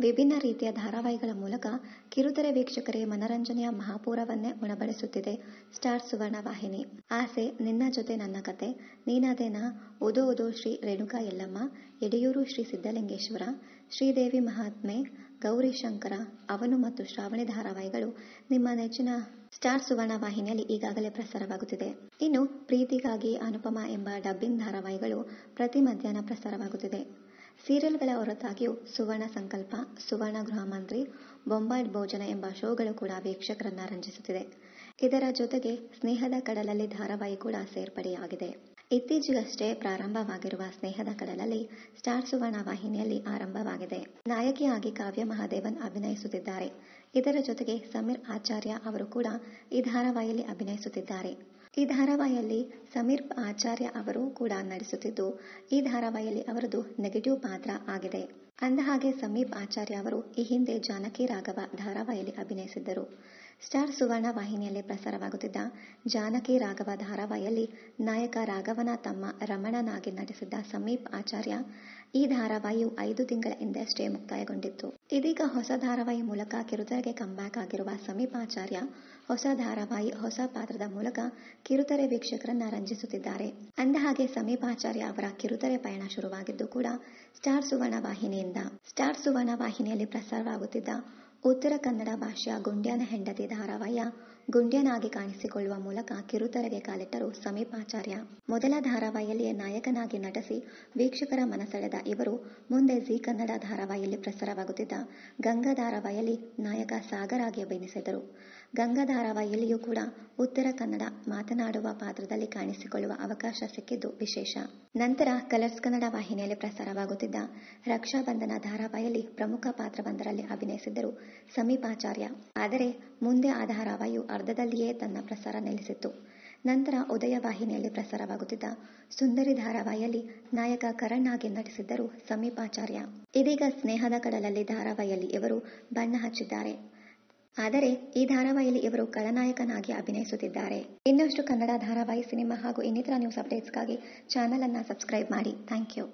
ವಿಭಿನ್ನ ರೀತಿಯ ಧಾರಾವಾಹಿಗಳ ಮೂಲಕ ಕಿರುತೆರೆ ವೀಕ್ಷಕರಿಗೆ ಮನರಂಜನೆಯ ಮಹಾಪೂರವನ್ನೇ ಉಣಬಡಿಸುತ್ತಿದೆ ಸ್ಟಾರ್ ಸುವರ್ಣ ವಾಹಿನಿ. ಆಸೆ, ನಿನ್ನ ಜೊತೆ ನನ್ನ ಕತೆ, ನೀನದೇನ, ಉದೋ ಉದೋ ಶ್ರೀ ರೇಣುಕಾ ಯಲ್ಲಮ್ಮ, ಯಡಿಯೂರು ಶ್ರೀ ಸಿದ್ದಲಿಂಗೇಶ್ವರ, ಶ್ರೀದೇವಿ ಮಹಾತ್ಮೆ, ಗೌರಿಶಂಕರ, ಅವನು ಮತ್ತು ಶ್ರಾವಣಿ ಧಾರಾವಾಹಿಗಳು ನಿಮ್ಮ ನೆಚ್ಚಿನ ಸ್ಟಾರ್ ಸುವರ್ಣ ವಾಹಿನಿಯಲ್ಲಿ ಈಗಾಗಲೇ ಪ್ರಸಾರವಾಗುತ್ತಿದೆ. ಇನ್ನು ಪ್ರೀತಿಗಾಗಿ ಅನುಪಮ ಎಂಬ ಡಬ್ಬಿಂಗ್ ಧಾರಾವಾಹಿಗಳು ಪ್ರತಿ ಮಧ್ಯಾಹ್ನ ಪ್ರಸಾರವಾಗುತ್ತಿದೆ. ಸೀರಿಯಲ್ಗಳ ಹೊರತಾಗಿಯೂ ಸುವರ್ಣ ಸಂಕಲ್ಪ, ಸುವರ್ಣ ಗೃಹ ಮಂತ್ರಿ, ಬೊಂಬಾಟ್ ಭೋಜನ ಎಂಬ ಶೋಗಳು ಕೂಡ ವೀಕ್ಷಕರನ್ನ ರಂಜಿಸುತ್ತಿದೆ. ಇದರ ಜೊತೆಗೆ ಸ್ನೇಹದ ಕಡಲಲ್ಲಿ ಧಾರಾವಾಹಿ ಕೂಡ ಸೇರ್ಪಡೆಯಾಗಿದೆ. ಇತ್ತೀಚೆಗಷ್ಟೇ ಪ್ರಾರಂಭವಾಗಿರುವ ಸ್ನೇಹದ ಕಡಲಲ್ಲಿ ಸ್ಟಾರ್ ಸುವರ್ಣ ವಾಹಿನಿಯಲ್ಲಿ ಆರಂಭವಾಗಿದೆ. ನಾಯಕಿಯಾಗಿ ಕಾವ್ಯ ಮಹಾದೇವನ್ ಅಭಿನಯಿಸುತ್ತಿದ್ದಾರೆ. ಇದರ ಜೊತೆಗೆ ಸಮೀರ್ ಆಚಾರ್ಯ ಅವರು ಕೂಡ ಈ ಧಾರಾವಾಹಿಯಲ್ಲಿ ಅಭಿನಯಿಸುತ್ತಿದ್ದಾರೆ. ಈ ಧಾರಾವಾಹಿಯಲ್ಲಿ ಸಮೀರ್ ಆಚಾರ್ಯ ಅವರು ಕೂಡ ನಟಿಸುತ್ತಿದ್ದು, ಈ ಧಾರಾವಾಹಿಯಲ್ಲಿ ಅವರದು ನೆಗೆಟಿವ್ ಪಾತ್ರ ಆಗಿದೆ. ಅಂದಹಾಗೆ ಸಮೀರ್ ಆಚಾರ್ಯ ಅವರು ಈ ಹಿಂದೆ ಜಾನಕಿ ರಾಘವ ಧಾರಾವಾಹಿಯಲ್ಲಿ ಅಭಿನಯಿಸಿದ್ದರು. ಸ್ಟಾರ್ ಸುವರ್ಣ ವಾಹಿನಿಯಲ್ಲಿ ಪ್ರಸಾರವಾಗುತ್ತಿದ್ದ ಜಾನಕಿ ರಾಘವ ಧಾರಾವಾಹಿಯಲ್ಲಿ ನಾಯಕ ರಾಘವನ ತಮ್ಮ ರಮಣನಾಗಿ ನಟಿಸಿದ್ದ ಸಮೀಪ್ ಆಚಾರ್ಯ ಈ ಧಾರಾವಾಹಿಯು 5 ತಿಂಗಳ ಹಿಂದೆಯಷ್ಟೇ ಮುಕ್ತಾಯಗೊಂಡಿತ್ತು. ಇದೀಗ ಹೊಸ ಧಾರಾವಾಹಿ ಮೂಲಕ ಕಿರುತೆರೆಗೆ ಕಂಬ್ಯಾಕ್ ಆಗಿರುವ ಸಮೀಪ್ ಆಚಾರ್ಯ ಹೊಸ ಧಾರಾವಾಹಿ, ಹೊಸ ಪಾತ್ರದ ಮೂಲಕ ಕಿರುತೆರೆ ವೀಕ್ಷಕರನ್ನ ರಂಜಿಸುತ್ತಿದ್ದಾರೆ. ಅಂದಹಾಗೆ ಸಮೀಪ್ ಆಚಾರ್ಯ ಅವರ ಕಿರುತೆರೆ ಪಯಣ ಶುರುವಾಗಿದ್ದು ಕೂಡ ಸ್ಟಾರ್ ಸುವರ್ಣ ವಾಹಿನಿಯಿಂದ. ಸ್ಟಾರ್ ಸುವರ್ಣ ವಾಹಿನಿಯಲ್ಲಿ ಪ್ರಸಾರವಾಗುತ್ತಿದ್ದ ಉತ್ತರ ಕನ್ನಡ ಭಾಷೆಯ ಗುಂಡ್ಯನ ಹೆಂಡತಿ ಧಾರಾವಾಹಿಯ ಗುಂಡ್ಯನಾಗಿ ಕಾಣಿಸಿಕೊಳ್ಳುವ ಮೂಲಕ ಕಿರುತೆರೆಗೆ ಕಾಲಿಟ್ಟರು ಸಮೀಪ್ ಆಚಾರ್ಯ. ಮೊದಲ ಧಾರಾವಾಹಿಯಲ್ಲಿಯೇ ನಾಯಕನಾಗಿ ನಟಿಸಿ ವೀಕ್ಷಕರ ಮನಸೆಳೆದ ಇವರು ಮುಂದೆ ಜೀ ಕನ್ನಡ ಧಾರಾವಾಹಿಯಲ್ಲಿ ಪ್ರಸಾರವಾಗುತ್ತಿದ್ದ ಗಂಗಾ ಧಾರಾವಾಹಿಯಲ್ಲಿ ನಾಯಕ ಸಾಗರ್ ಆಗಿ ಅಭಿನಯಿಸಿದರು. ಗಂಗಾ ಧಾರಾವಾಹಿಯಲ್ಲಿಯೂ ಕೂಡ ಉತ್ತರ ಕನ್ನಡ ಮಾತನಾಡುವ ಪಾತ್ರದಲ್ಲಿ ಕಾಣಿಸಿಕೊಳ್ಳುವ ಅವಕಾಶ ಸಿಕ್ಕಿದ್ದು ವಿಶೇಷ. ನಂತರ ಕಲರ್ಸ್ ಕನ್ನಡ ವಾಹಿನಿಯಲ್ಲಿ ಪ್ರಸಾರವಾಗುತ್ತಿದ್ದ ರಕ್ಷಾಬಂಧನ ಧಾರಾವಾಹಿಯಲ್ಲಿ ಪ್ರಮುಖ ಪಾತ್ರವೊಂದರಲ್ಲಿ ಅಭಿನಯಿಸಿದ್ದರು ಸಮೀಪ್ ಆಚಾರ್ಯ. ಆದರೆ ಮುಂದೆ ಆ ಧಾರಾವಾಹಿಯು ಅರ್ಧದಲ್ಲಿಯೇ ತನ್ನ ಪ್ರಸಾರ ನಿಲ್ಲಿಸಿತ್ತು. ನಂತರ ಉದಯ ವಾಹಿನಿಯಲ್ಲಿ ಪ್ರಸಾರವಾಗುತ್ತಿದ್ದ ಸುಂದರಿ ಧಾರಾವಾಹಿಯಲ್ಲಿ ನಾಯಕ ಕರಣ್ ಆಗಿ ನಟಿಸಿದ್ದರು ಸಮೀಪ್ ಆಚಾರ್ಯ. ಇದೀಗ ಸ್ನೇಹದ ಕಡಲಲ್ಲಿ ಧಾರಾವಾಹಿಯಲ್ಲಿ ಇವರು ಬಣ್ಣ ಹಚ್ಚಿದ್ದಾರೆ. ಆದರೆ ಈ ಧಾರಾವಾಹಿಯಲ್ಲಿ ಇವರು ಖಳನಾಯಕನಾಗಿ ಅಭಿನಯಿಸುತ್ತಿದ್ದಾರೆ. ಇನ್ನಷ್ಟು ಕನ್ನಡ ಧಾರಾವಾಹಿ, ಸಿನಿಮಾ ಹಾಗೂ ಇನ್ನಿತರ ನ್ಯೂಸ್ ಅಪ್ಡೇಟ್ಸ್ಗಾಗಿ ಚಾನೆಲ್ ಅನ್ನು ಸಬ್ಸ್ಕ್ರೈಬ್ ಮಾಡಿ. Thank you.